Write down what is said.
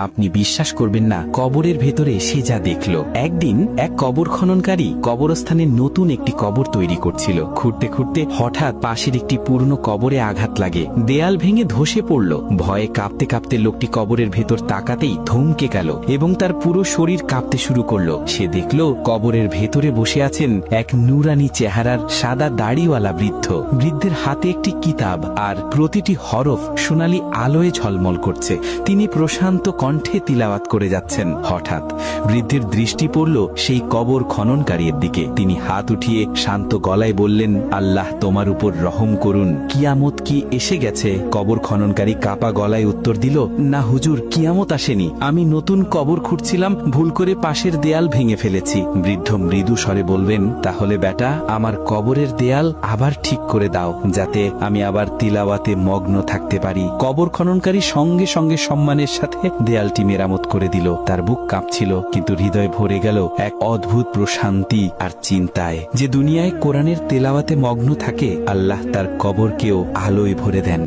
আপনি বিশ্বাস করবেন না কবরের ভেতরে সে যা দেখল। একদিন এক কবর খননকারী কবরস্থানে নতুন একটি কবর তৈরি করছিল। খুঁড়তে খুঁড়তে হঠাৎ পাশের একটি পুরনো কবরে আঘাত লাগে, দেয়াল ভেঙে ধসে পড়ল। ভয়ে কাঁপতে কাঁপতে লোকটি কবরের ভেতর তাকাতেই থমকে গেল এবং তার পুরো শরীর কাঁপতে শুরু করলো। সে দেখল কবরের ভেতরে বসে আছেন এক নুরানি চেহারার সাদা দাড়িওয়ালা বৃদ্ধ। বৃদ্ধের হাতে একটি কিতাব, আর প্রতিটি হরফ সোনালী আলোয় ঝলমল করছে। তিনি প্রশান্ত কণ্ঠে তিলাওয়াত করে যাচ্ছেন। হঠাৎ বৃদ্ধের দৃষ্টি পড়ল সেই কবর খননকারীর দিকে। তিনি হাত উঠিয়ে শান্ত গলায় বললেন, আল্লাহ তোমার উপর রহম করুন, কিয়ামত কি এসে গেছে? কবর খননকারী কাপা গলায় উত্তর দিল, না হুজুর, কিয়ামত আসেনি। আমি নতুন কবর খুঁড়ছিলাম, ভুল করে পাশের দেয়াল ভেঙে ফেলেছি। বৃদ্ধ মৃদু স্বরে বলবেন, তাহলে বেটা, আমার কবরের দেয়াল আবার ঠিক করে দাও, যাতে আমি আবার তিলাওয়াতে মগ্ন থাকতে পারি। কবর খননকারী সঙ্গে সঙ্গে সম্মানের সাথে দেয়ালটি মেরামত করে দিল। তার বুক কাঁপছিল, কিন্তু হৃদয় ভরে গেল এক অদ্ভুত প্রশান্তি আর চিন্তায়। যে দুনিয়ায় কোরআনের তেলাওয়াতে মগ্ন থাকে, আল্লাহ তার কবরকেও আলোয় ভরে দেন।